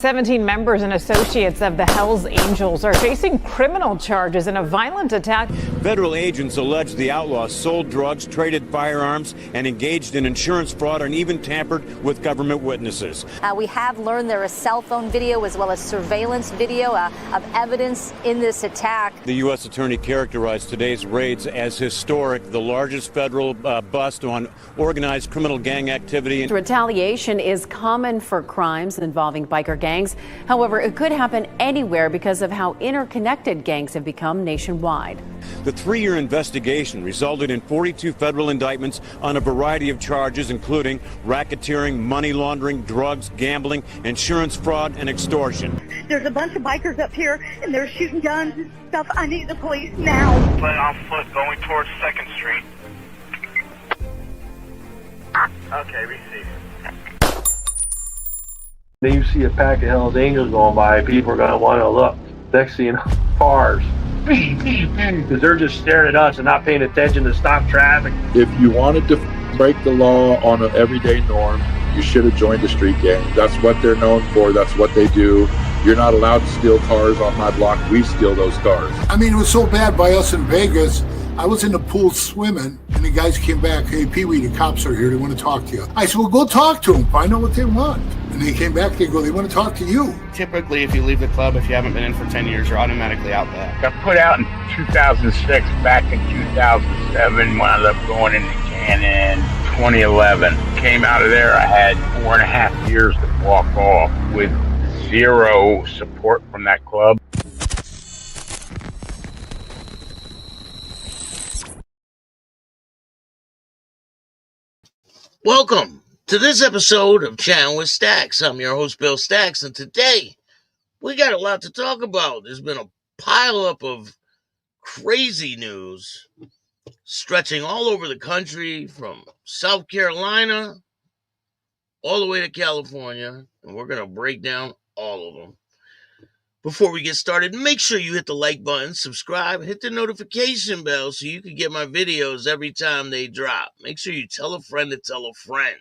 17 members and associates of the Hells Angels are facing criminal charges in a violent attack. Federal agents allege the outlaws sold drugs, traded firearms, and engaged in insurance fraud and even tampered with government witnesses. We have learned there is cell phone video as well as surveillance video of evidence in this attack. The U.S. Attorney characterized today's raids as historic, the largest federal bust on organized criminal gang activity. Retaliation is common for crimes involving biker gangs. However, it could happen anywhere because of how interconnected gangs have become nationwide. The 3-year investigation resulted in 42 federal indictments on a variety of charges, including racketeering, money laundering, drugs, gambling, insurance fraud, and extortion. There's a bunch of bikers up here, and they're shooting guns and stuff. I need the police now. Play on foot going towards 2nd Street. Okay, receive. Then you see a pack of Hells Angels going by, people are going to want to look. Next thing you know, cars. Because they're just staring at us and not paying attention to stop traffic. If you wanted to break the law on an everyday norm, you should have joined the street gang. That's what they're known for. That's what they do. You're not allowed to steal cars on my block. We steal those cars. I mean, it was so bad by us in Vegas. I was in the pool swimming, and the guys came back. Hey, Pee-wee, the cops are here. They want to talk to you. I said, well, go talk to them. Find out what they want. And they came back. They go, they want to talk to you. Typically, if you leave the club, if you haven't been in for 10 years, you're automatically out back. Got put out in 2006, back in 2007, wound up going into Cannon 2011. Came out of there, I had 4.5 years to walk off with zero support from that club. Welcome to this episode of Chatting with Stacks. I'm your host, Bill Stacks, and today we got a lot to talk about. There's been a pileup of crazy news stretching all over the country from South Carolina all the way to California, and we're going to break down all of them. Before we get started, make sure you hit the like button, subscribe, hit the notification bell so you can get my videos every time they drop. Make sure you tell a friend to tell a friend.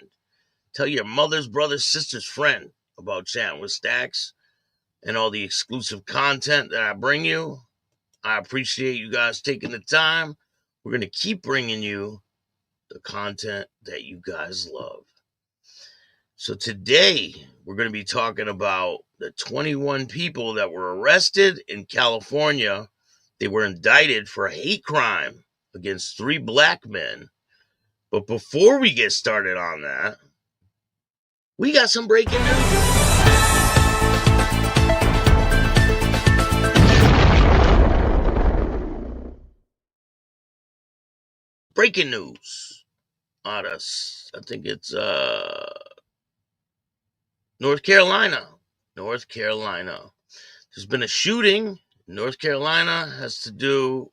Tell your mother's, brother's, sister's friend about Chatting with Stacks and all the exclusive content that I bring you. I appreciate you guys taking the time. We're going to keep bringing you the content that you guys love. So today, we're going to be talking about the 21 people that were arrested in California. They were indicted for a hate crime against 3 black men. But before we get started on that, we got some breaking news. Breaking news out of, I think it's North Carolina. There's been a shooting in North Carolina. Has to do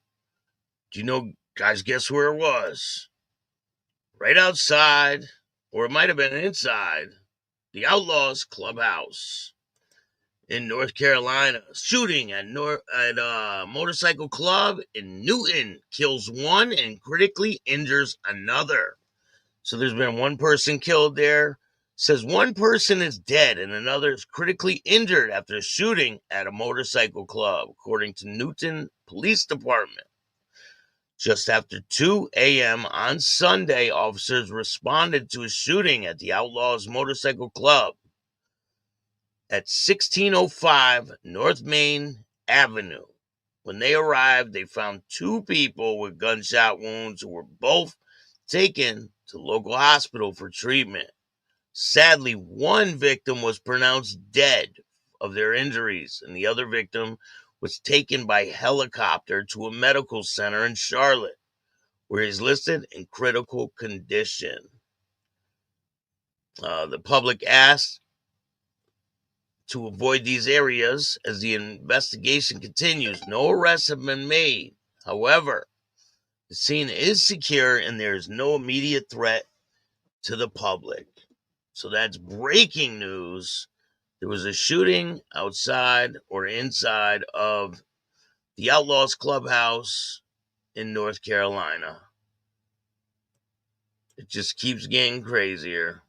you know, guys, guess where it was? Right outside, or it might have been inside, the Outlaws Clubhouse in North Carolina. Shooting at a motorcycle club in Newton kills 1 and critically injures another. So there's been 1 person killed there. Says 1 person is dead and another is critically injured after a shooting at a motorcycle club, according to Newton Police Department. Just after 2 a.m. on Sunday, officers responded to a shooting at the Outlaws Motorcycle Club at 1605 North Main Avenue. When they arrived, they found 2 people with gunshot wounds who were both taken to local hospital for treatment. Sadly, 1 victim was pronounced dead of their injuries, and the other victim was taken by helicopter to a medical center in Charlotte, where he's listed in critical condition. The public asked to avoid these areas as the investigation continues. No arrests have been made. However, the scene is secure and there is no immediate threat to the public. So that's breaking news. There was a shooting outside or inside of the Outlaws Clubhouse in North Carolina. It just keeps getting crazier.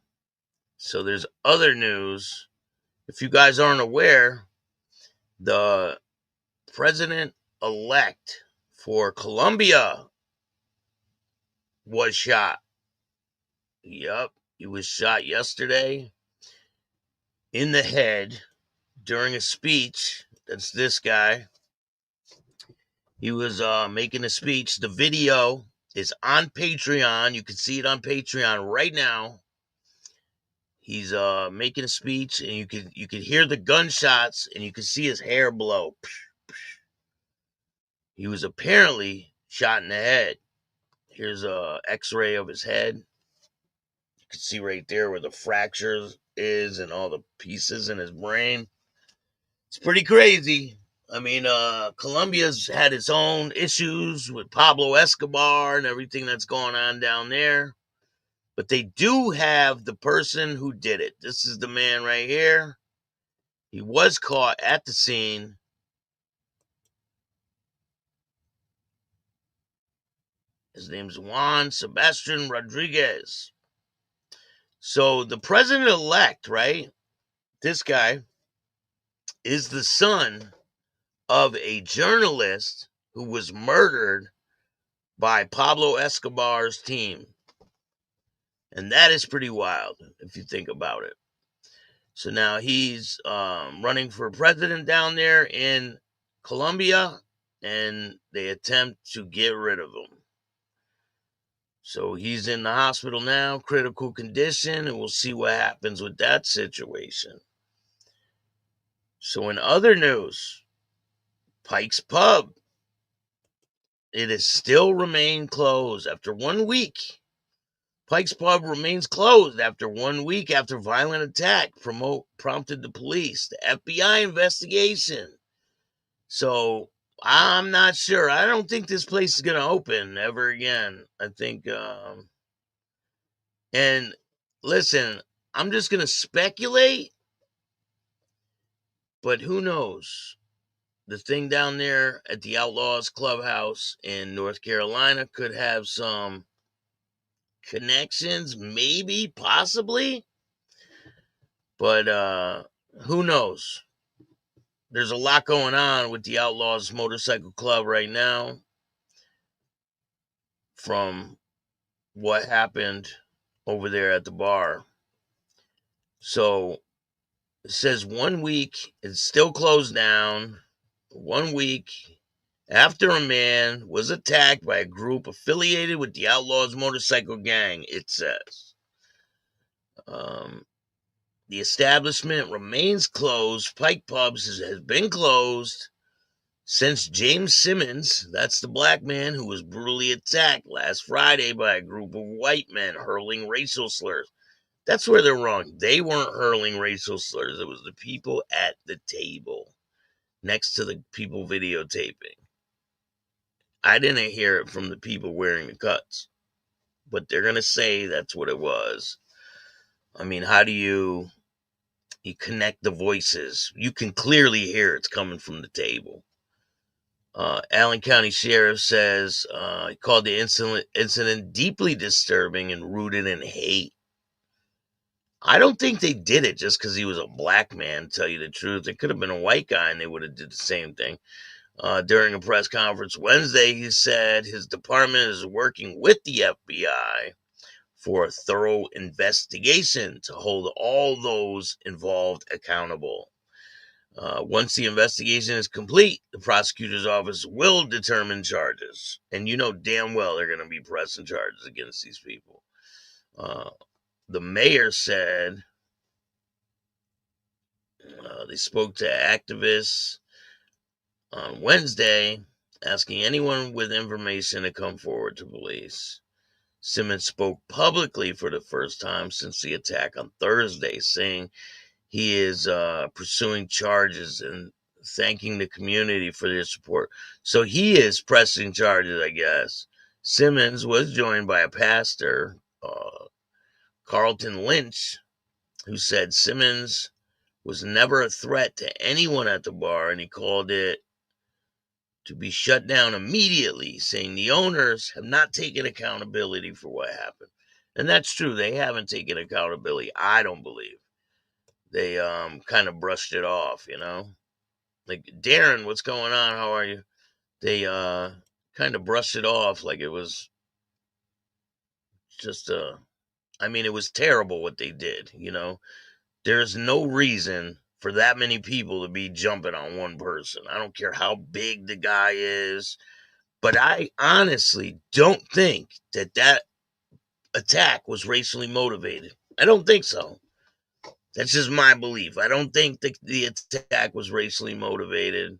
So there's other news If you guys aren't aware, the president-elect for Colombia was shot. Yep, he was shot yesterday in the head during a speech. That's this guy. He was making a speech. The video is on Patreon. You can see it on Patreon right now. He's making a speech, and you could hear the gunshots, and you can see his hair blow. He was apparently shot in the head. Here's a X-ray of his head. You can see right there where the fracture is and all the pieces in his brain. It's pretty crazy. I mean, Colombia's had its own issues with Pablo Escobar and everything that's going on down there. But they do have the person who did it. This is the man right here. He was caught at the scene. His name's Juan Sebastian Rodriguez. So the president-elect, right? This guy is the son of a journalist who was murdered by Pablo Escobar's team. And that is pretty wild if you think about it. So now he's running for president down there in Colombia, and they attempt to get rid of him. So he's in the hospital now, critical condition, and we'll see what happens with that situation. So in other news, Pike's Pub, it has still remained closed after 1 week. Pike's Pub remains closed after 1 week after violent attack prompted the police. The FBI investigation. So I'm not sure. I don't think this place is going to open ever again. I think, and listen, I'm just going to speculate, but who knows? The thing down there at the Outlaws Clubhouse in North Carolina could have some connections, maybe, possibly, but who knows? There's a lot going on with the Outlaws Motorcycle Club right now from what happened over there at the bar. So it says 1 week, it's still closed down. 1 week after a man was attacked by a group affiliated with the Outlaws Motorcycle Gang, it says. The establishment remains closed. Pike Pubs has been closed since James Simmons, that's the black man who was brutally attacked last Friday by a group of white men hurling racial slurs. That's where they're wrong. They weren't hurling racial slurs. It was the people at the table next to the people videotaping. I didn't hear it from the people wearing the cuts, but they're going to say that's what it was. I mean, how do you connect the voices? You can clearly hear it's coming from the table. Allen County Sheriff says he called the incident deeply disturbing and rooted in hate. I don't think they did it just because he was a black man, to tell you the truth. It could have been a white guy and they would have did the same thing. During a press conference Wednesday, he said his department is working with the FBI for a thorough investigation to hold all those involved accountable. Once the investigation is complete, the prosecutor's office will determine charges. And you know damn well they're going to be pressing charges against these people. The mayor said they spoke to activists on Wednesday, asking anyone with information to come forward to police. Simmons spoke publicly for the first time since the attack on Thursday, saying he is pursuing charges and thanking the community for their support. So he is pressing charges, I guess. Simmons was joined by a pastor, Carlton Lynch, who said Simmons was never a threat to anyone at the bar, and he called it to be shut down immediately, saying the owners have not taken accountability for what happened. And that's true. They haven't taken accountability, I don't believe. they kind of brushed it off, you know? Like, Darren, what's going on? How are you? They kind of brushed it off like it was just I mean, it was terrible what they did, you know? There's no reason for that many people to be jumping on one person. I don't care how big the guy is, but I honestly don't think that that attack was racially motivated. I don't think so. That's just my belief. I don't think the attack was racially motivated.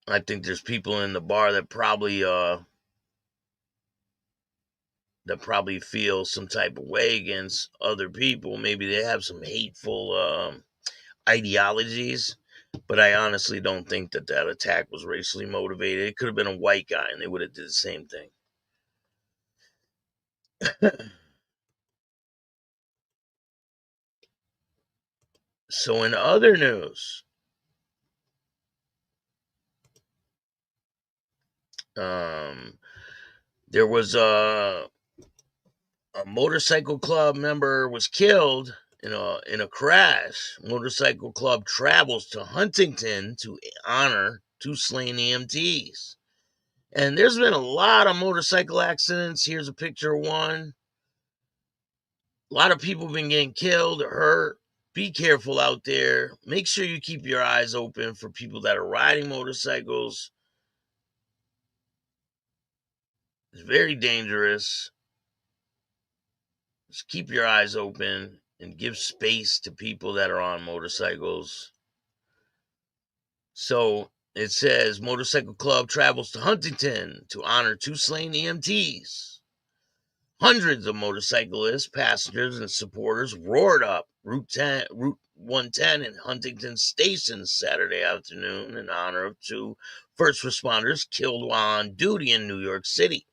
I think there's people in the bar that probably feel some type of way against other people. Maybe they have some hateful ideologies, but I honestly don't think that that attack was racially motivated. It could have been a white guy, and they would have did the same thing. So, in other news, there was a motorcycle club member was killed in a crash. Motorcycle club travels to Huntington to honor two slain EMTs. And there's been a lot of motorcycle accidents. Here's a picture of one. A lot of people have been getting killed or hurt. Be careful out there. Make sure you keep your eyes open for people that are riding motorcycles. It's very dangerous. Just keep your eyes open and give space to people that are on motorcycles. So it says motorcycle club travels to Huntington to honor two slain EMTs. Hundreds of motorcyclists, passengers, and supporters roared up Route 110 in Huntington Station Saturday afternoon in honor of two first responders killed while on duty in New York City.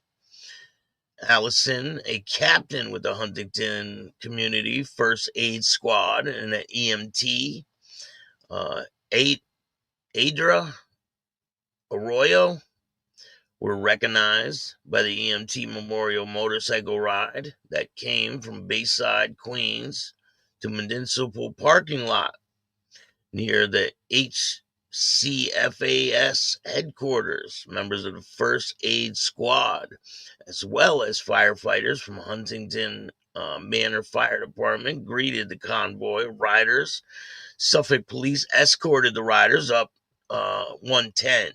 Allison, a captain with the Huntington Community First Aid Squad, and an EMT, Adra Arroyo, were recognized by the EMT Memorial Motorcycle Ride that came from Bayside, Queens to Municipal Parking Lot near the HCFAS headquarters. Members of the First Aid Squad, as well as firefighters from Huntington Manor Fire Department, greeted the convoy of riders. Suffolk police escorted the riders up 110.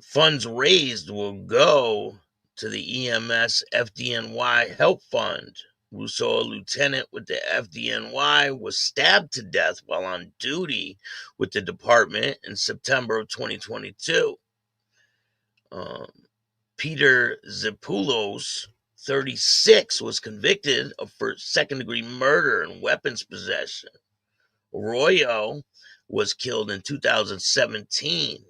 Funds raised will go to the EMS FDNY Help Fund. Rousseau, a lieutenant with the FDNY, was stabbed to death while on duty with the department in September of 2022. Peter Zepoulos, 36, was convicted of second-degree murder and weapons possession. Arroyo was killed in 2017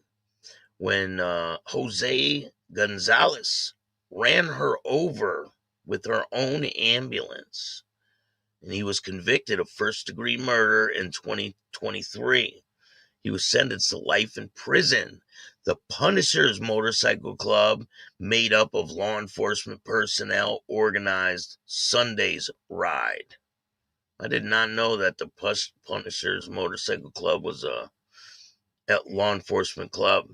when Jose Gonzalez ran her over with her own ambulance. And he was convicted of first-degree murder in 2023. He was sentenced to life in prison. The Punishers Motorcycle Club, made up of law enforcement personnel, organized Sunday's ride. I did not know that the Punishers Motorcycle Club was a law enforcement club,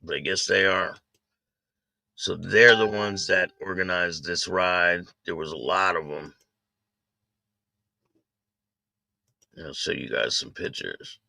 but I guess they are. So they're the ones that organized this ride. There was a lot of them. I'll show you guys some pictures.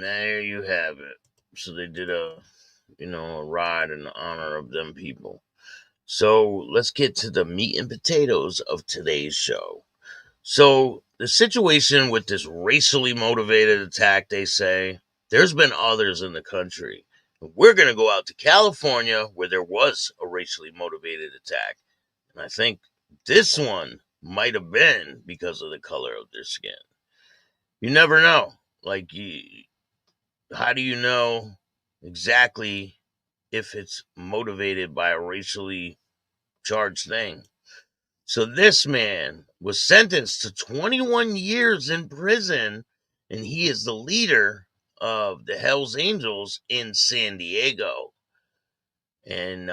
there you have it. So they did a ride in honor of them people. So let's get to the meat and potatoes of today's show. So the situation with this racially motivated attack, they say, there's been others in the country. We're going to go out to California where there was a racially motivated attack. And I think this one might have been because of the color of their skin. You never know. Like, how do you know exactly if it's motivated by a racially charged thing? So this man was sentenced to 21 years in prison, and he is the leader of the Hells Angels in San Diego. And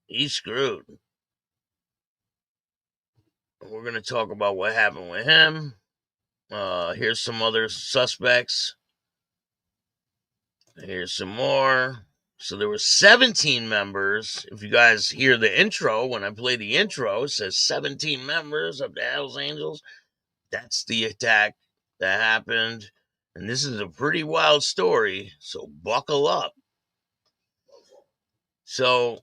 he's screwed. We're going to talk about what happened with him. Here's some other suspects. Here's some more. So there were 17 members. If you guys hear the intro, when I play the intro, it says 17 members of the Hells Angels. That's the attack that happened. And this is a pretty wild story, so buckle up. So,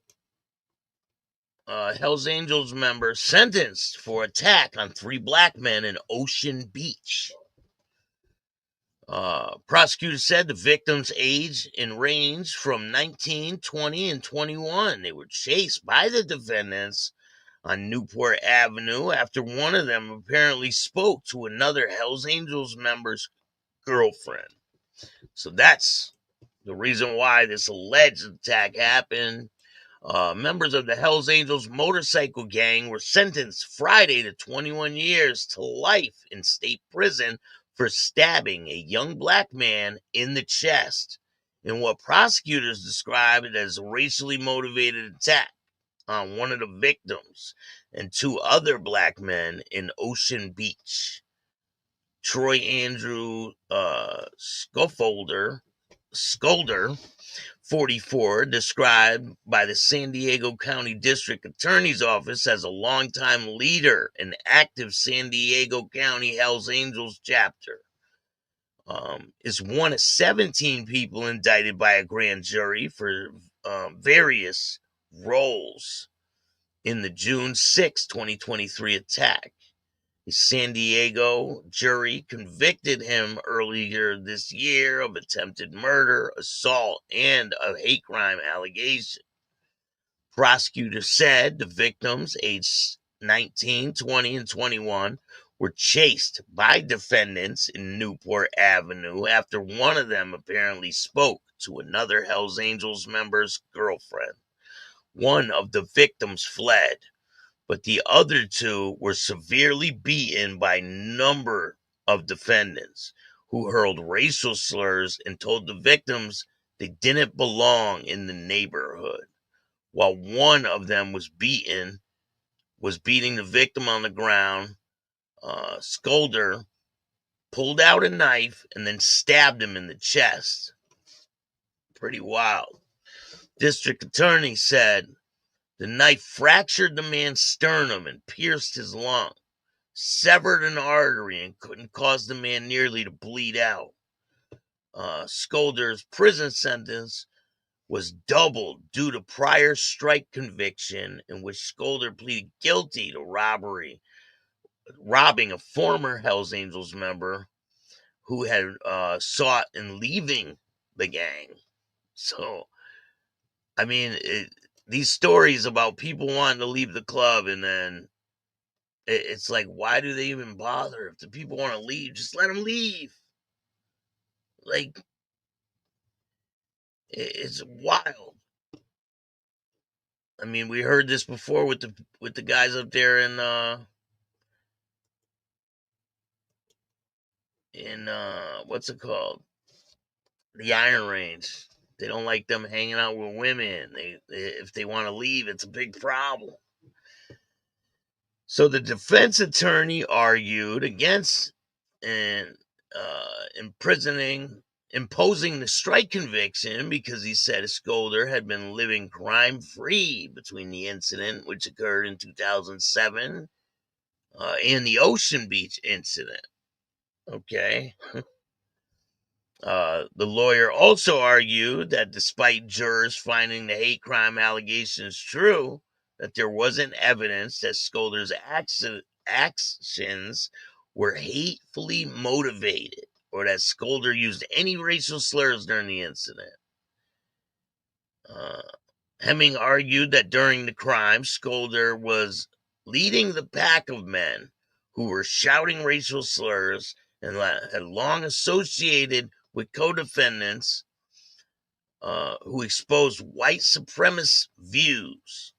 Hells Angels member sentenced for attack on 3 black men in Ocean Beach. Prosecutors said the victims' age and range from 19, 20, and 21. They were chased by the defendants on Newport Avenue after one of them apparently spoke to another Hells Angels member's girlfriend. So that's the reason why this alleged attack happened. Members of the Hells Angels motorcycle gang were sentenced Friday to 21 years to life in state prison for stabbing a young black man in the chest in what prosecutors described as a racially motivated attack on one of the victims and 2 other black men in Ocean Beach. Troy Andrew Scholder, 44, described by the San Diego County District Attorney's Office as a longtime leader in active San Diego County Hells Angels chapter, is one of 17 people indicted by a grand jury for various roles in the June 6, 2023 attack. The San Diego jury convicted him earlier this year of attempted murder, assault, and a hate crime allegation. Prosecutors said the victims, aged 19, 20, and 21, were chased by defendants in Newport Avenue after one of them apparently spoke to another Hells Angels member's girlfriend. One of the victims fled, but the other 2 were severely beaten by a number of defendants who hurled racial slurs and told the victims they didn't belong in the neighborhood. While one of them was beating the victim on the ground, Scholder pulled out a knife and then stabbed him in the chest. Pretty wild. District attorney said the knife fractured the man's sternum and pierced his lung, severed an artery, and couldn't cause the man nearly to bleed out. Scholder's prison sentence was doubled due to prior strike conviction in which Scholder pleaded guilty to robbing a former Hells Angels member who had sought in leaving the gang. So, I mean, these stories about people wanting to leave the club, and then it's like, why do they even bother? If the people want to leave, just let them leave. Like, it's wild. I mean, we heard this before with the guys up there in what's it called? The Iron Range. They don't like them hanging out with women. If they want to leave, it's a big problem. So the defense attorney argued against imposing the strike conviction because he said Scholder had been living crime-free between the incident, which occurred in 2007, and the Ocean Beach incident. Okay. The lawyer also argued that despite jurors finding the hate crime allegations true, that there wasn't evidence that Scholder's actions were hatefully motivated or that Scholder used any racial slurs during the incident. Hemming argued that during the crime, Scholder was leading the pack of men who were shouting racial slurs and had long associated with co-defendants who exposed white supremacist views.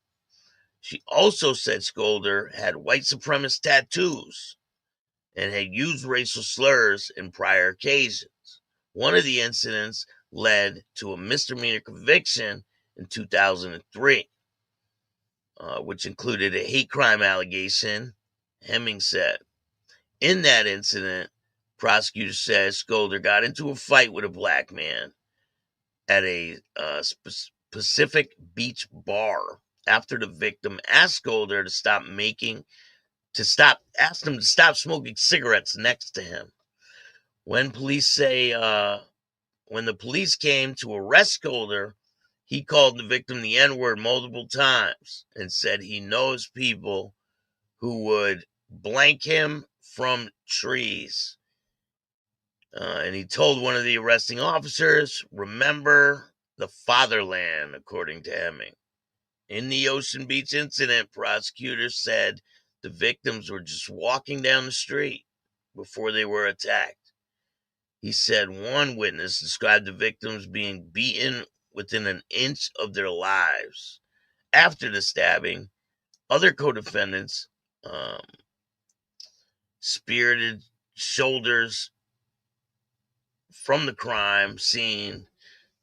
She also said Scholder had white supremacist tattoos and had used racial slurs in prior occasions. One of the incidents led to a misdemeanor conviction in 2003, which included a hate crime allegation. Hemming said, in that incident, prosecutors said Scholder got into a fight with a black man at a Pacific Beach bar after the victim asked Scholder asked him to stop smoking cigarettes next to him. When the police came to arrest Scholder, he called the victim the N-word multiple times and said he knows people who would blank him from trees. And he told one of the arresting officers, remember the fatherland, according to Hemming. In the Ocean Beach incident, prosecutors said the victims were just walking down the street before they were attacked. He said one witness described the victims being beaten within an inch of their lives. After the stabbing, other co-defendants spirited shoulders from the crime scene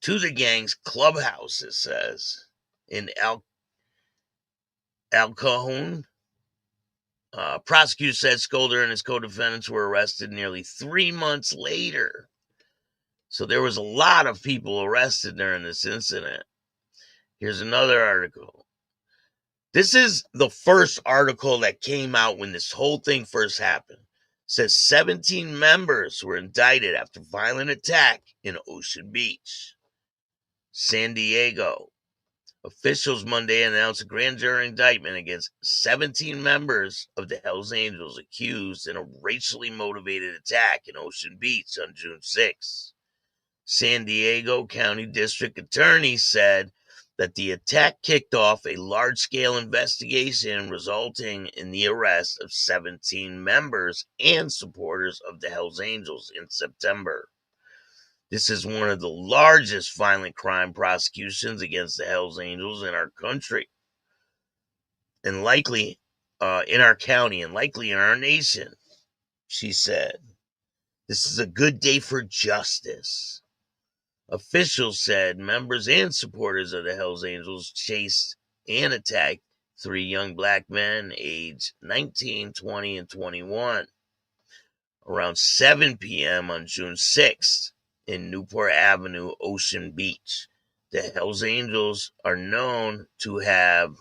to the gang's clubhouse, it says, in El Cajon. Prosecutors said Scholder and his co-defendants were arrested nearly 3 months later. So there was a lot of people arrested during this incident. Here's another article. This is the first article that came out when this whole thing first happened. It says 17 members were indicted after violent attack in Ocean Beach, San Diego. Officials Monday announced a grand jury indictment against 17 members of the Hells Angels accused in a racially motivated attack in Ocean Beach on June 6. San Diego County District Attorney said that the attack kicked off a large-scale investigation resulting in the arrest of 17 members and supporters of the Hells Angels in September. This is one of the largest violent crime prosecutions against the Hells Angels in our country, and likely in our county, and likely in our nation, she said. This is a good day for justice. Officials said members and supporters of the Hells Angels chased and attacked 3 young black men aged 19, 20, and 21 around 7 p.m. on June 6th. In Newport Avenue, Ocean Beach. The Hells Angels are known to have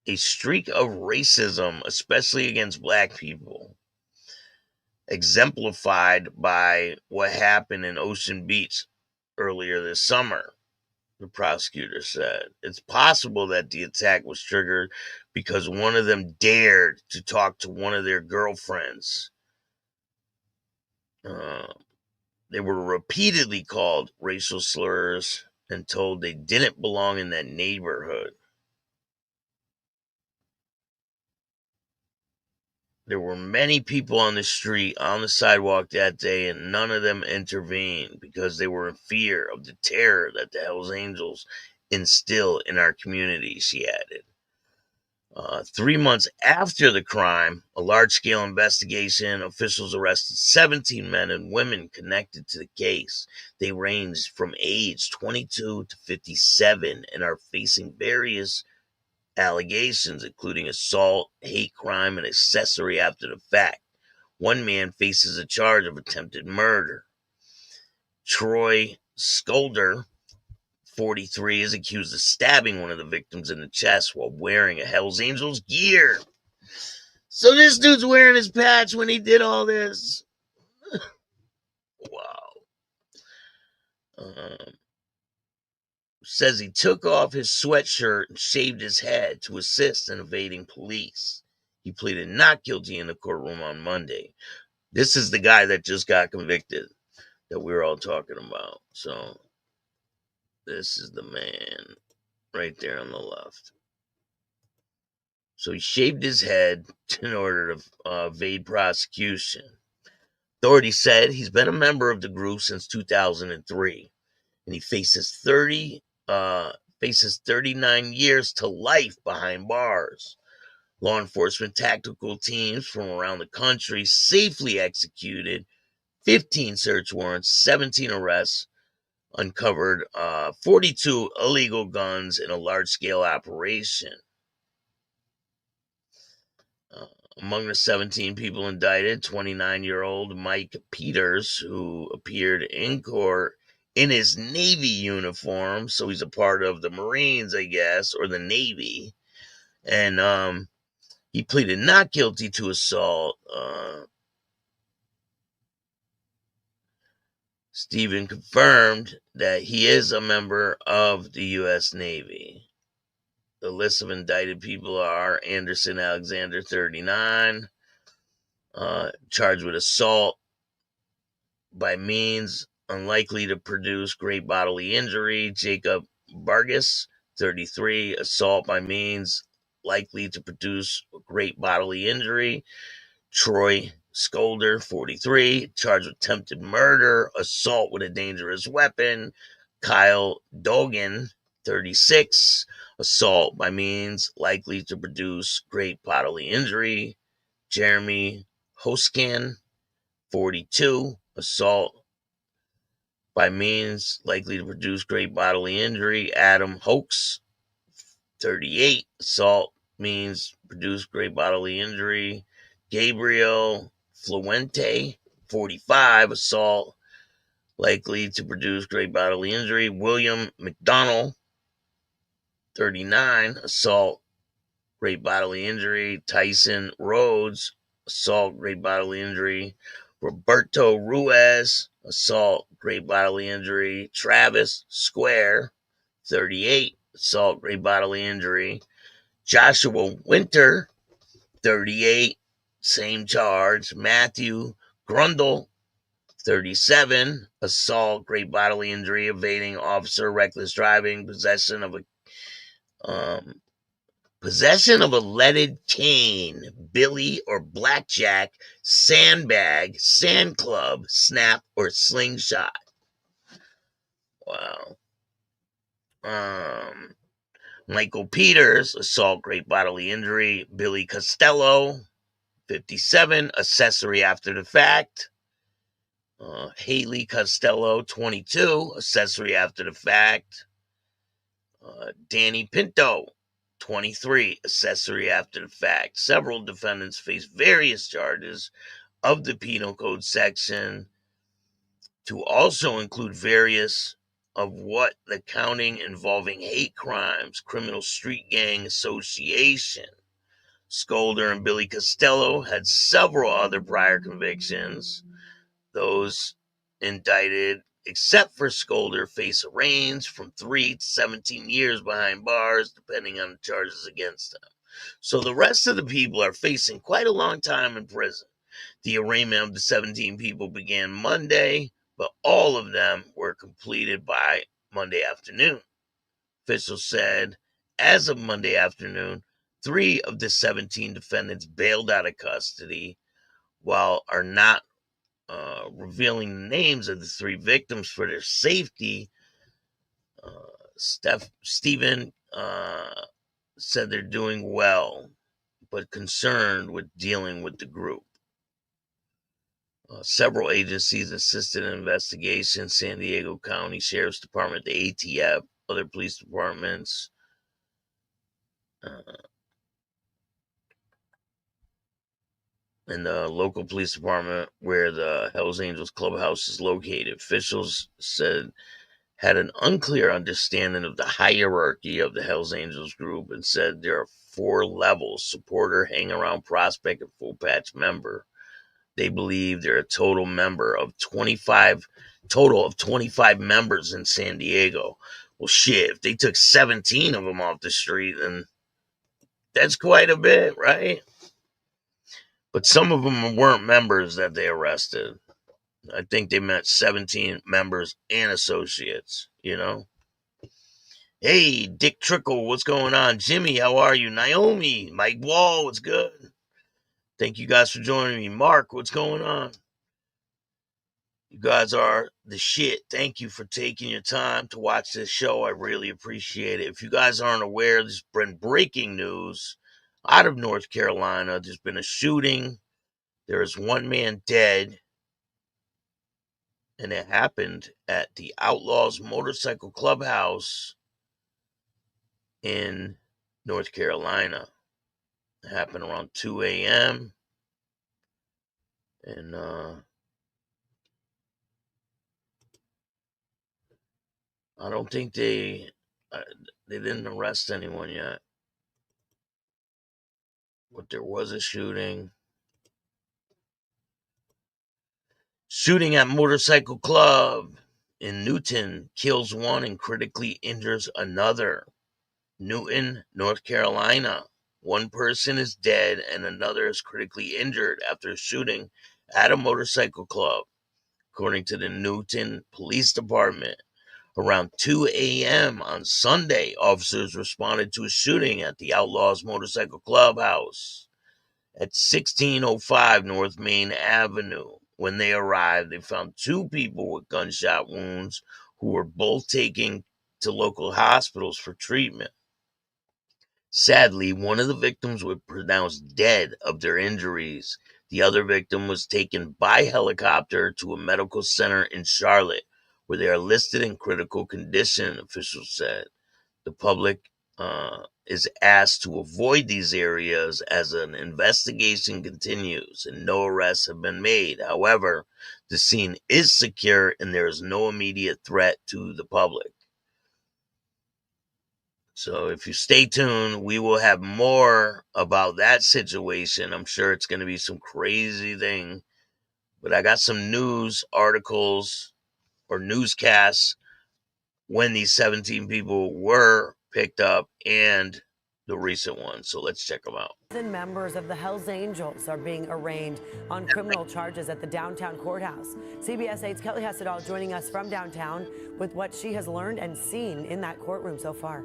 a streak of racism, especially against black people, exemplified by what happened in Ocean Beach earlier this summer. The prosecutor said it's possible that the attack was triggered because one of them dared to talk to one of their girlfriends. They were repeatedly called racial slurs and told they didn't belong in that neighborhood. There were many people on the street, on the sidewalk that day, and none of them intervened because they were in fear of the terror that the Hells Angels instill in our community, she added. 3 months after the crime, a large-scale investigation, officials arrested 17 men and women connected to the case. They ranged from age 22 to 57 and are facing various allegations, including assault, hate crime, and accessory after the fact. One man faces a charge of attempted murder. Troy Scholder 43, is accused of stabbing one of the victims in the chest while wearing a Hells Angels gear. So this dude's wearing his patch when he did all this. Wow. Says he took off his sweatshirt and shaved his head to assist in evading police. He pleaded not guilty in the courtroom on Monday. This is the guy that just got convicted that we were all talking about. So this is the man right there on the left. So he shaved his head in order to evade prosecution. Authorities said he's been a member of the group since 2003, and he faces 39 years to life behind bars. Law enforcement tactical teams from around the country safely executed 15 search warrants, 17 arrests, uncovered 42 illegal guns in a large-scale operation. Among the 17 people indicted, 29-year-old Mike Peters, who appeared in court in his Navy uniform, so he's a part of the Marines, I guess, or the Navy, and he pleaded not guilty to assault. Stephen confirmed that he is a member of the U.S. Navy. The list of indicted people are Anderson Alexander, 39, charged with assault by means unlikely to produce great bodily injury. Jacob Vargas, 33, assault by means likely to produce great bodily injury. Troy Scholder, 43, charged with attempted murder, assault with a dangerous weapon. Kyle Dogan, 36, assault by means likely to produce great bodily injury. Jeremy Hoskan, 42, assault by means likely to produce great bodily injury. Adam Hoax, 38, assault means produce great bodily injury. Gabriel Fluente, 45, assault likely to produce great bodily injury. William McDonald, 39, assault, great bodily injury. Tyson Rhodes, assault, great bodily injury. Roberto Ruiz, assault, great bodily injury. Travis Square, 38, assault, great bodily injury. Joshua Winter, 38, same charge. Matthew Grundle, 37, assault, great bodily injury, evading officer, reckless driving, possession of a leaded cane, billy or blackjack, sandbag, sand club, snap, or slingshot. Wow. Michael Peters, assault, great bodily injury. Billy Costello, 57, accessory after the fact. Haley Costello, 22, accessory after the fact. Danny Pinto, 23, accessory after the fact. Several defendants face various charges of the Penal Code section to also include various of what the counting involving hate crimes, criminal street gang association. Scholder and Billy Costello had several other prior convictions. Those indicted, except for Scholder, face a range from 3 to 17 years behind bars, depending on the charges against them. So the rest of the people are facing quite a long time in prison. The arraignment of the 17 people began Monday, but all of them were completed by Monday afternoon. Officials said, as of Monday afternoon, 3 of the 17 defendants bailed out of custody, while are not revealing the names of the 3 victims for their safety. Stephen said they're doing well, but concerned with dealing with the group. Several agencies assisted in investigation: San Diego County Sheriff's Department, the ATF, other police departments. And the local police department where the Hells Angels clubhouse is located. Officials said had an unclear understanding of the hierarchy of the Hells Angels group and said there are 4 levels: supporter, hang around, prospect, and full patch member. They believe they're a total of 25 members in San Diego. Well, shit, if they took 17 of them off the street, then that's quite a bit, right? But some of them weren't members that they arrested. I think they meant 17 members and associates, you know? Hey, Dick Trickle, what's going on? Jimmy, how are you? Naomi, Mike Wall, what's good? Thank you guys for joining me. Mark, what's going on? You guys are the shit. Thank you for taking your time to watch this show. I really appreciate it. If you guys aren't aware, there's been breaking news out of North Carolina. There's been a shooting. There is 1 man dead. And it happened at the Outlaws Motorcycle Clubhouse in North Carolina. It happened around 2 a.m. And I don't think they didn't arrest anyone yet. But there was a shooting. Shooting at Motorcycle Club in Newton kills 1 and critically injures another. Newton, North Carolina. 1 person is dead and another is critically injured after a shooting at a motorcycle club. According to the Newton Police Department, around 2 a.m. on Sunday, officers responded to a shooting at the Outlaws Motorcycle Clubhouse at 1605 North Main Avenue. When they arrived, they found 2 people with gunshot wounds who were both taken to local hospitals for treatment. Sadly, one of the victims was pronounced dead of their injuries. The other victim was taken by helicopter to a medical center in Charlotte, where they are listed in critical condition, officials said. The public is asked to avoid these areas as an investigation continues and no arrests have been made. However, the scene is secure and there is no immediate threat to the public. So if you stay tuned, we will have more about that situation. I'm sure it's going to be some crazy thing. But I got some news articles or newscasts when these 17 people were picked up and the recent one. So let's check them out. Members of the Hells Angels are being arraigned on criminal charges at the downtown courthouse. CBS 8's Kelly Hessedal joining us from downtown with what she has learned and seen in that courtroom so far.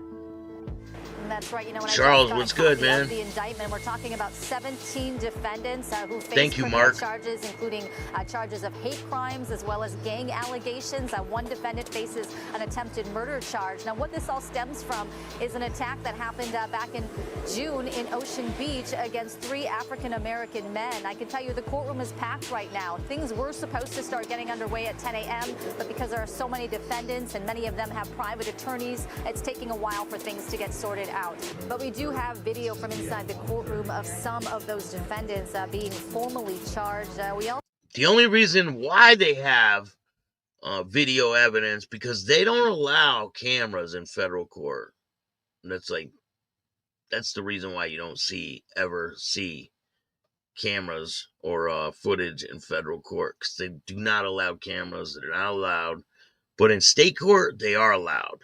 That's right. You know, when Charles, what's good, man? The indictment, we're talking about 17 defendants who face charges, including charges of hate crimes as well as gang allegations. 1 defendant faces an attempted murder charge. Now, what this all stems from is an attack that happened back in June in Ocean Beach against 3 African-American men. I can tell you the courtroom is packed right now. Things were supposed to start getting underway at 10 a.m., but because there are so many defendants and many of them have private attorneys, it's taking a while for things to get sorted out. But we do have video from inside the courtroom of some of those defendants being formally charged. The only reason why they have video evidence because they don't allow cameras in federal court. And that's the reason why you don't ever see cameras or footage in federal court, because they do not allow cameras. They're not allowed. But in state court, they are allowed.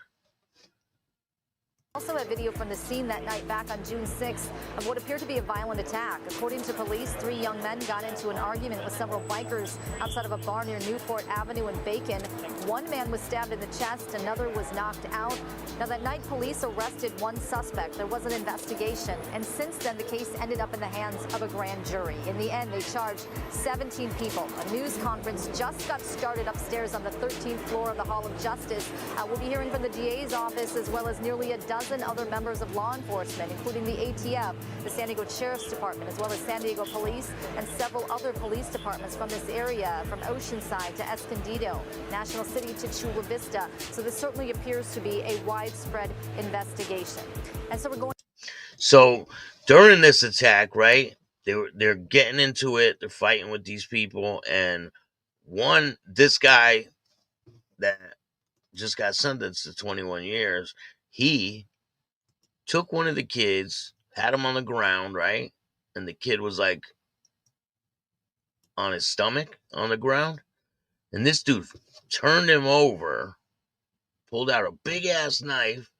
Also a video from the scene that night back on June 6th of what appeared to be a violent attack. According to police, 3 young men got into an argument with several bikers outside of a bar near Newport Avenue in Bacon. 1 man was stabbed in the chest, another was knocked out. Now that night, police arrested 1 suspect. There was an investigation, and since then the case ended up in the hands of a grand jury. In the end, they charged 17 people. A news conference just got started upstairs on the 13th floor of the Hall of Justice. We'll be hearing from the DA's office as well as nearly a dozen other members of law enforcement, including the ATF, the San Diego Sheriff's Department, as well as San Diego Police and several other police departments from this area, from Oceanside to Escondido, National City to Chula Vista. So this certainly appears to be a widespread investigation. And so we're going. So during this attack, right, they're getting into it. They're fighting with these people, and this guy that just got sentenced to 21 years. He took one of the kids, had him on the ground, right? And the kid was like on his stomach on the ground. And this dude turned him over, pulled out a big ass knife,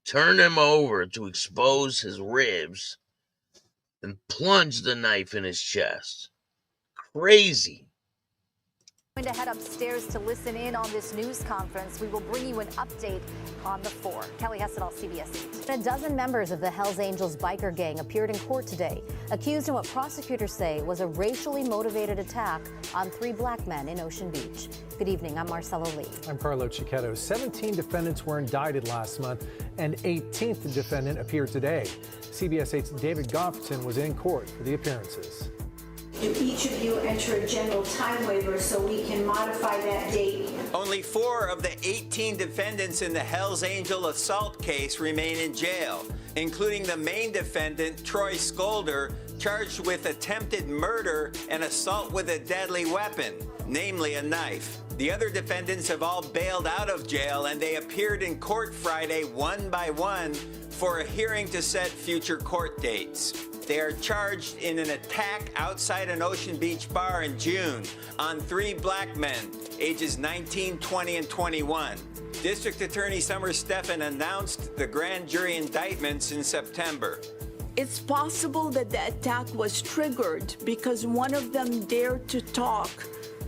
turned him over to expose his ribs, and plunged the knife in his chest. Crazy. Going to head upstairs to listen in on this news conference. We will bring you an update on the 4. Kelly Hessedall, CBS 8. A dozen members of the Hells Angels biker gang appeared in court today, accused in what prosecutors say was a racially motivated attack on 3 black men in Ocean Beach. Good evening, I'm Marcelo Lee. I'm Carlo Cicchetto. 17 defendants were indicted last month. An 18th defendant appeared today. CBS 8's David Gofferson was in court for the appearances. Do each of you enter a general time waiver so we can modify that date? Only 4 of the 18 defendants in the Hells Angel assault case remain in jail, including the main defendant, Troy Scholder, charged with attempted murder and assault with a deadly weapon, namely a knife. The other defendants have all bailed out of jail, and they appeared in court Friday one by one for a hearing to set future court dates. They are charged in an attack outside an Ocean Beach bar in June on 3 black men, ages 19, 20, and 21. District Attorney Summer Stephan announced the grand jury indictments in September. It's possible that the attack was triggered because one of them dared to talk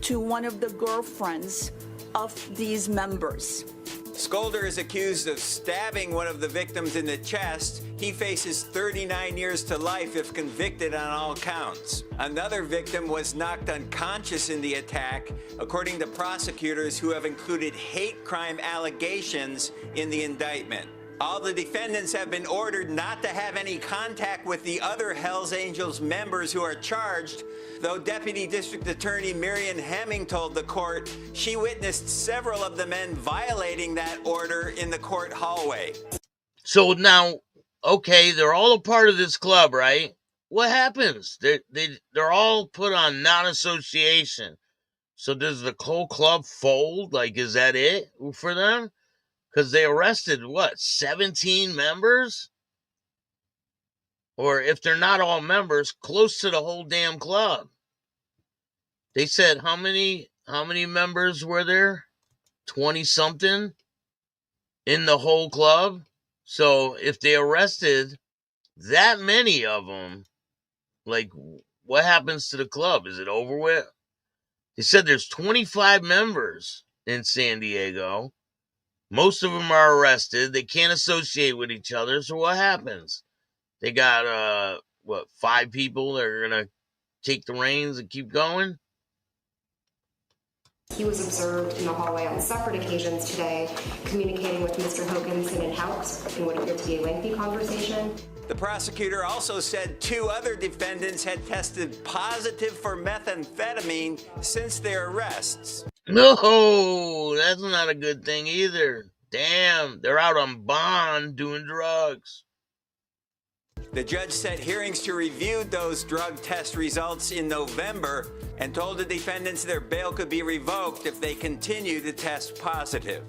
to one of the girlfriends of these members. Scholder is accused of stabbing one of the victims in the chest. He faces 39 years to life if convicted on all counts. Another victim was knocked unconscious in the attack, according to prosecutors who have included hate crime allegations in the indictment. All the defendants have been ordered not to have any contact with the other Hells Angels members who are charged, though Deputy District Attorney Miriam Hemming told the court she witnessed several of the men violating that order in the court hallway. So now, okay, they're all a part of this club, right? What happens? They're all put on non-association. So does the whole club fold? Like, is that it for them? Because they arrested, 17 members? Or if they're not all members, close to the whole damn club. They said how many members were there? 20-something in the whole club? So if they arrested that many of them, like, what happens to the club? Is it over with? They said there's 25 members in San Diego. Most of them are arrested. They can't associate with each other. So what happens? They got, 5 people that are going to take the reins and keep going? He was observed in the hallway on separate occasions today, communicating with Mr. Hoganson and House in what appeared to be a lengthy conversation. The prosecutor also said 2 other defendants had tested positive for methamphetamine since their arrests. No, that's not a good thing either. Damn, they're out on bond doing drugs. The judge set hearings to review those drug test results in November and told the defendants their bail could be revoked if they continue to test positive.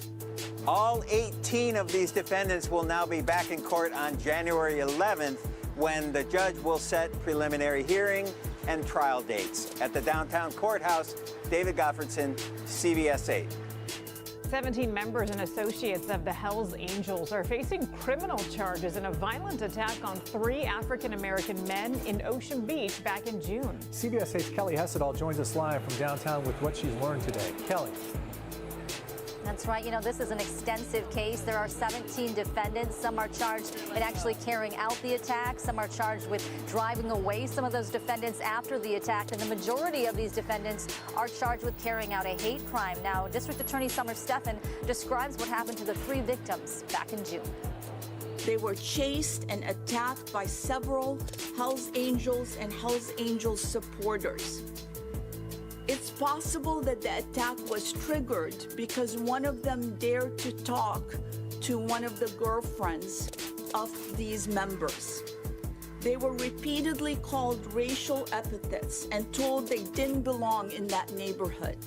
All 18 of these defendants will now be back in court on January 11th, when the judge will set preliminary hearing and trial dates. At the downtown courthouse, David Gofferson, CBS 8. 17 members and associates of the Hells Angels are facing criminal charges in a violent attack on 3 African-American men in Ocean Beach back in June. CBS 8's Kelly Hessedall joins us live from downtown with what she's learned today. Kelly. That's right. You know, this is an extensive case. There are 17 defendants. Some are charged in actually carrying out the attack. Some are charged with driving away some of those defendants after the attack. And the majority of these defendants are charged with carrying out a hate crime. Now, District Attorney Summer Stephan describes what happened to the 3 victims back in June. They were chased and attacked by several Hells Angels and Hells Angels supporters. It's possible that the attack was triggered because one of them dared to talk to one of the girlfriends of these members. They were repeatedly called racial epithets and told they didn't belong in that neighborhood.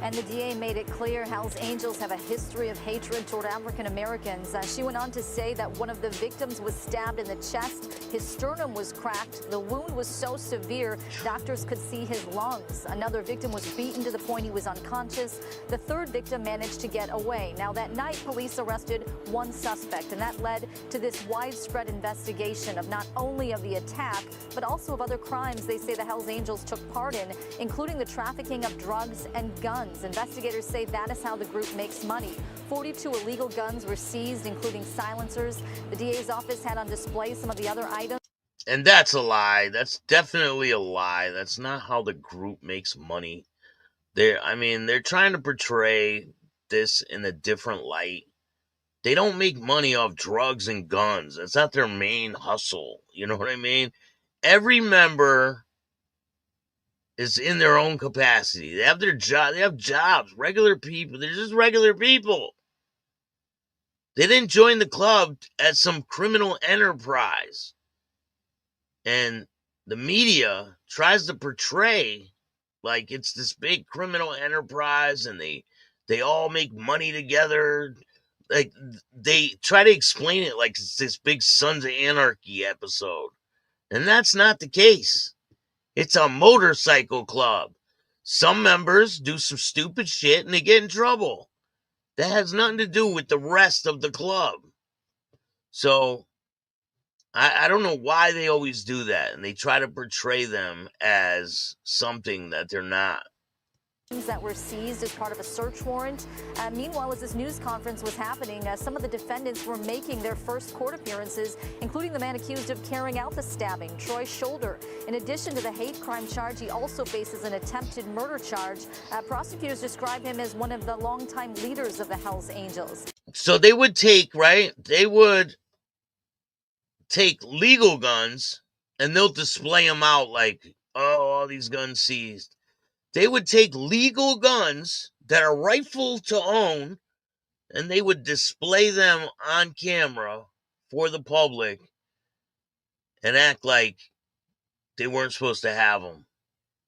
And the DA made it clear Hell's Angels have a history of hatred toward African Americans. She went on to say that one of the victims was stabbed in the chest. His sternum was cracked. The wound was so severe, doctors could see his lungs. Another victim was beaten to the point he was unconscious. The third victim managed to get away. Now, that night, police arrested one suspect, and that led to this widespread investigation of not only of the attack, but also of other crimes they say the Hell's Angels took part in, including the trafficking of drugs and guns. Investigators say that is how the group makes money. 42 illegal guns were seized, including silencers. The DA's office had on display some of the other items. And that's a lie. That's definitely a lie. That's not how the group makes money. They're trying to portray this in a different light. They don't make money off drugs and guns. That's not their main hustle. You know what I mean? Every member is in their own capacity. They have their job. They have jobs. Regular people. They're just regular people. They didn't join the club as some criminal enterprise. And the media tries to portray like it's this big criminal enterprise and they all make money together. Like, they try to explain it like it's this big Sons of Anarchy episode. And that's not the case. It's a motorcycle club. Some members do some stupid shit and they get in trouble. That has nothing to do with the rest of the club. So, I don't know why they always do that. And they try to portray them as something that they're not. That were seized as part of a search warrant. Meanwhile, as this news conference was happening, some of the defendants were making their first court appearances, including the man accused of carrying out the stabbing, Troy Scholder. In addition to the hate crime charge, he also faces an attempted murder charge. Prosecutors describe him as one of the longtime leaders of the Hell's Angels. So they would take legal guns and they'll display them out like, oh, all these guns seized. They would take legal guns that are rightful to own and they would display them on camera for the public and act like they weren't supposed to have them,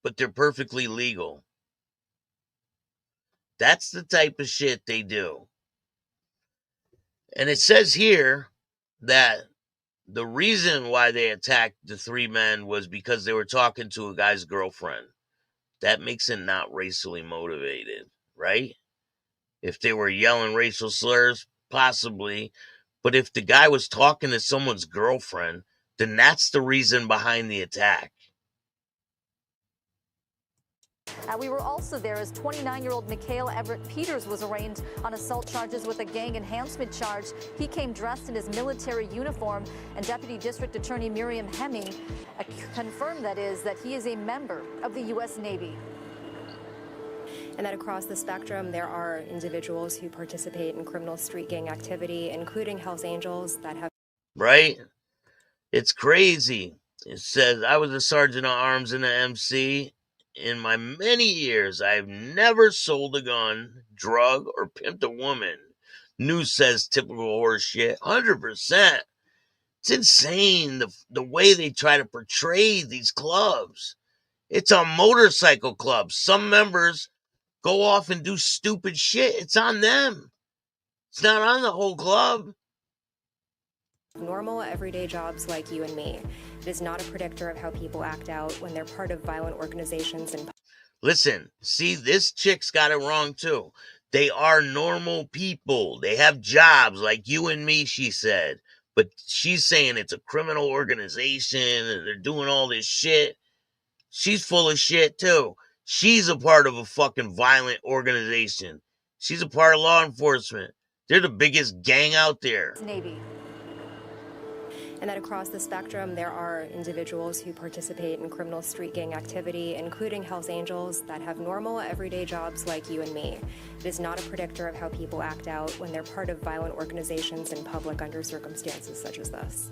but they're perfectly legal. That's the type of shit they do. And it says here that the reason why they attacked the three men was because they were talking to a guy's girlfriend. That makes it not racially motivated, right? If they were yelling racial slurs, possibly. But if the guy was talking to someone's girlfriend, then that's the reason behind the attack. We were also there as 29-year-old Mikhail Everett Peters was arraigned on assault charges with a gang enhancement charge. He came dressed in his military uniform, and Deputy District Attorney Miriam Hemming confirmed that he is a member of the U.S. Navy. And that across the spectrum, there are individuals who participate in criminal street gang activity, including Hell's Angels that have... Right? It's crazy. It says, I was a sergeant at arms in the MC. In my many years, I've never sold a gun, drug, or pimped a woman. News says typical horse shit. 100%. It's insane the way they try to portray these clubs. It's a motorcycle club. Some members go off and do stupid shit. It's on them. It's not on the whole club. Normal, everyday jobs like you and me. It is not a predictor of how people act out when they're part of violent organizations and... Listen, see, this chick's got it wrong too. They are normal people. They have jobs like you and me, she said. But she's saying it's a criminal organization and they're doing all this shit. She's full of shit too. She's a part of a fucking violent organization. She's a part of law enforcement. They're the biggest gang out there. Navy. And that across the spectrum, there are individuals who participate in criminal street gang activity, including Hell's Angels, that have normal, everyday jobs like you and me. It is not a predictor of how people act out when they're part of violent organizations in public under circumstances such as this.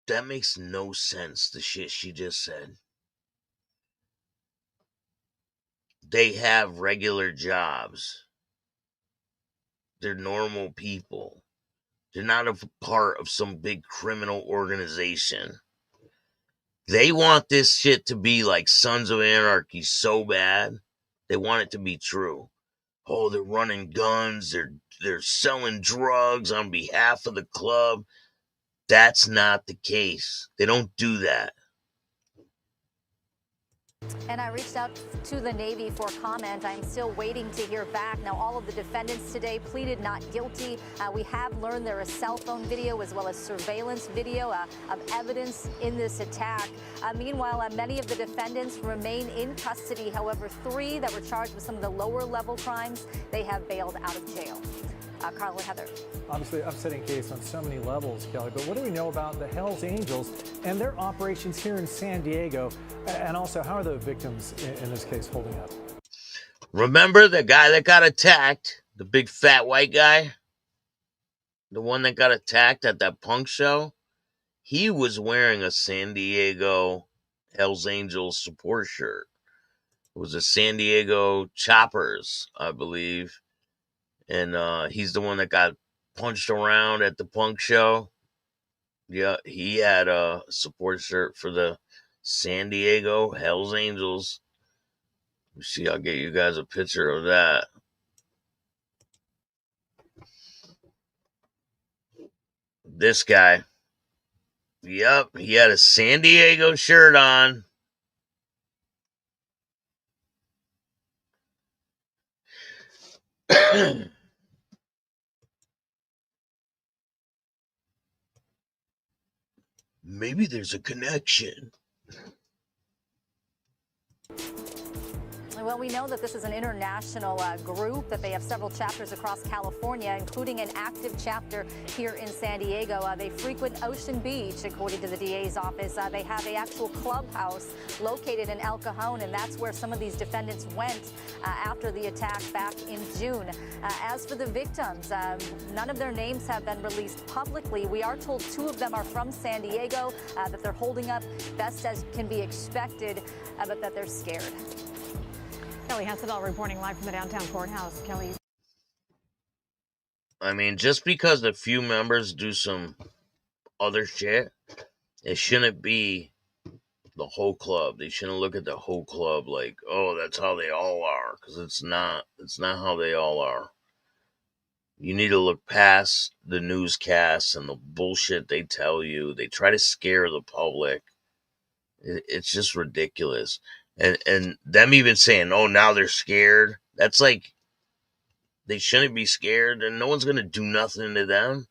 That makes no sense, the shit she just said. They have regular jobs. They're normal people. They're not a part of some big criminal organization. They want this shit to be like Sons of Anarchy so bad. They want it to be true. Oh, they're running guns. They're selling drugs on behalf of the club. That's not the case. They don't do that. And I reached out to the Navy for comment. I'm still waiting to hear back. Now, all of the defendants today pleaded not guilty. We have learned there is cell phone video as well as surveillance video of evidence in this attack. Meanwhile, many of the defendants remain in custody. However, 3 that were charged with some of the lower level crimes, they have bailed out of jail. Carl and Heather. Obviously, upsetting case on so many levels, Kelly. But what do we know about the Hells Angels and their operations here in San Diego? And also, how are the victims in this case holding up? Remember the guy that got attacked? The big fat white guy? The one that got attacked at that punk show? He was wearing a San Diego Hells Angels support shirt. It was a San Diego Choppers, I believe. And he's the one that got punched around at the punk show. Yeah, he had a support shirt for the San Diego Hells Angels. Let me see, I'll get you guys a picture of that. This guy. Yep, he had a San Diego shirt on. Maybe there's a connection. Well, we know that this is an international group, that they have several chapters across California, including an active chapter here in San Diego. They frequent Ocean Beach, according to the DA's office. They have an actual clubhouse located in El Cajon, and that's where some of these defendants went after the attack back in June. As for the victims, none of their names have been released publicly. We are told 2 of them are from San Diego, that they're holding up best as can be expected, but that they're scared. Kelly Hessedal reporting live from the downtown courthouse. Kelly. I mean, just because a few members do some other shit, it shouldn't be the whole club. They shouldn't look at the whole club like, oh, that's how they all are, because it's not. It's not how they all are. You need to look past the newscasts and the bullshit they tell you. They try to scare the public. It's just ridiculous. And them even saying, oh, now they're scared. That's like, they shouldn't be scared, and no one's going to do nothing to them.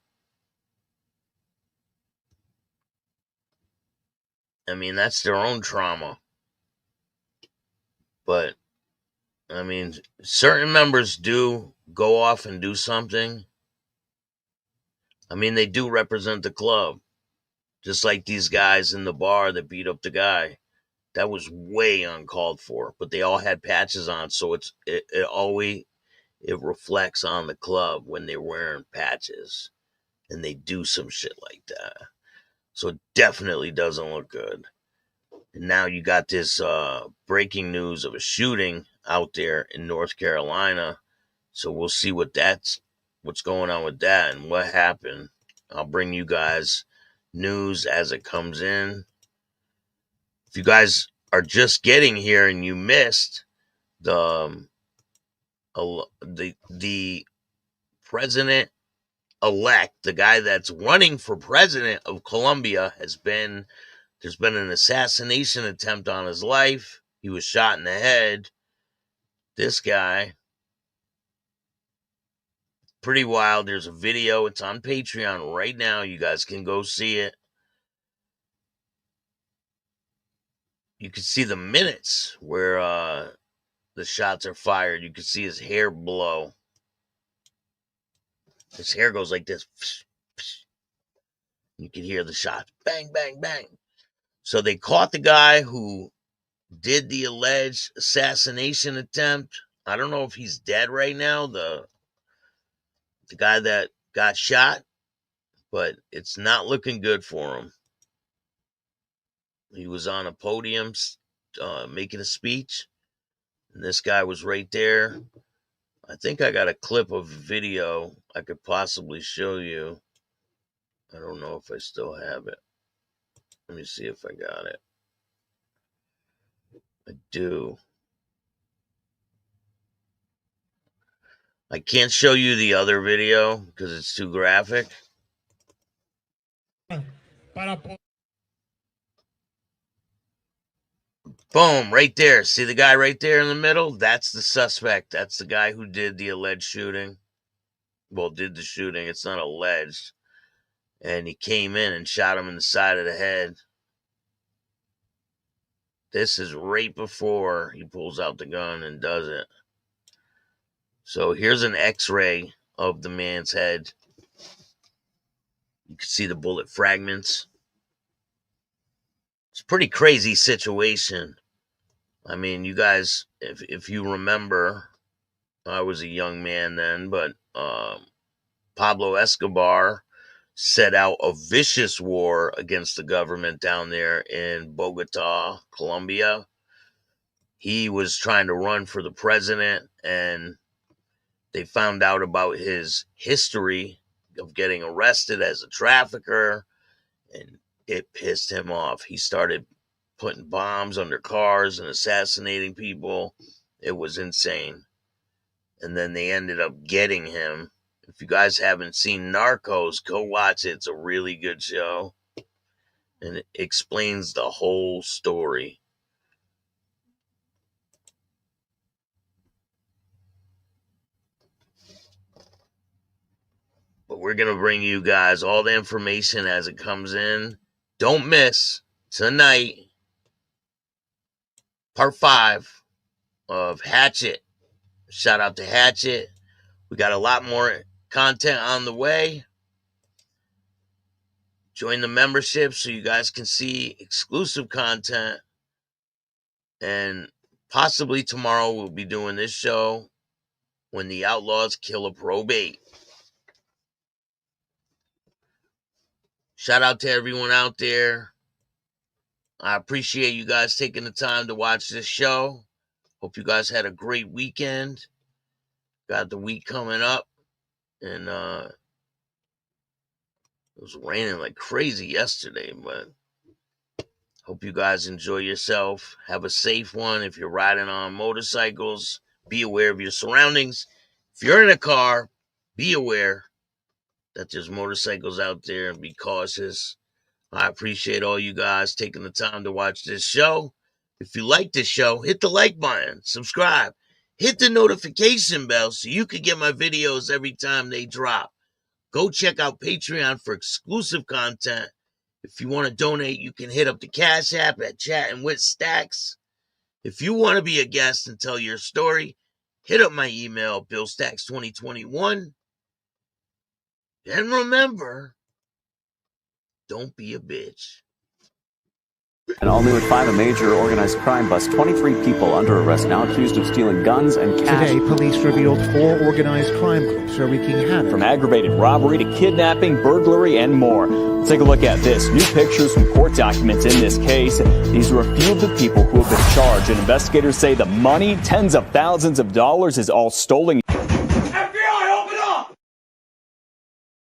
I mean, that's their own trauma. But, I mean, certain members do go off and do something. I mean, they do represent the club. Just like these guys in the bar that beat up the guy. That was way uncalled for. But they all had patches on, so it reflects on the club when they're wearing patches. And they do some shit like that. So it definitely doesn't look good. And now you got this breaking news of a shooting out there in North Carolina. So we'll see what's going on with that and what happened. I'll bring you guys news as it comes in. If you guys are just getting here and you missed the president-elect, the guy that's running for president of Colombia, there's been an assassination attempt on his life. He was shot in the head. This guy, pretty wild. There's a video. It's on Patreon right now. You guys can go see it. You can see the minutes where the shots are fired. You can see his hair blow. His hair goes like this. You can hear the shots. Bang, bang, bang. So they caught the guy who did the alleged assassination attempt. I don't know if he's dead right now, the guy that got shot, but it's not looking good for him. He was on a podium making a speech, and this guy was right there. I think I got a clip of a video I could possibly show you. I don't know if I still have it. Let me see if I got it. I do. I can't show you the other video because it's too graphic. Boom, right there. See the guy right there in the middle? That's the suspect. That's the guy who did the alleged shooting. Well, did the shooting. It's not alleged. And he came in and shot him in the side of the head. This is right before he pulls out the gun and does it. So here's an x-ray of the man's head. You can see the bullet fragments. It's a pretty crazy situation. I mean, you guys, if you remember, I was a young man then, but Pablo Escobar set out a vicious war against the government down there in Bogota, Colombia. He was trying to run for the president, and they found out about his history of getting arrested as a trafficker, and it pissed him off. He started putting bombs under cars and assassinating people. It was insane. And then they ended up getting him. If you guys haven't seen Narcos, go watch it. It's a really good show. And it explains the whole story. But we're going to bring you guys all the information as it comes in. Don't miss tonight, part 5 of Hatchet. Shout out to Hatchet. We got a lot more content on the way. Join the membership so you guys can see exclusive content. And possibly tomorrow we'll be doing this show, When the Outlaws Kill a Probate. Shout out to everyone out there. I appreciate you guys taking the time to watch this show. Hope you guys had a great weekend. Got the week coming up. And it was raining like crazy yesterday, but hope you guys enjoy yourself. Have a safe one. If you're riding on motorcycles, be aware of your surroundings. If you're in a car, be aware that there's motorcycles out there, and be cautious. I appreciate all you guys taking the time to watch this show. If you like this show, hit the like button, subscribe, hit the notification bell so you can get my videos every time they drop. Go check out Patreon for exclusive content. If you want to donate, you can hit up the Cash App at Chatting with Stacks. If you want to be a guest and tell your story, hit up my email, BillStacks2021. And remember, don't be a bitch. And all new at 5, a major organized crime bust. 23 people under arrest now accused of stealing guns and cash. Today, police revealed 4 organized crime groups are wreaking havoc. From aggravated robbery to kidnapping, burglary, and more. Let's take a look at this. New pictures from court documents in this case. These are a few of the people who have been charged. And investigators say the money, tens of thousands of dollars, is all stolen.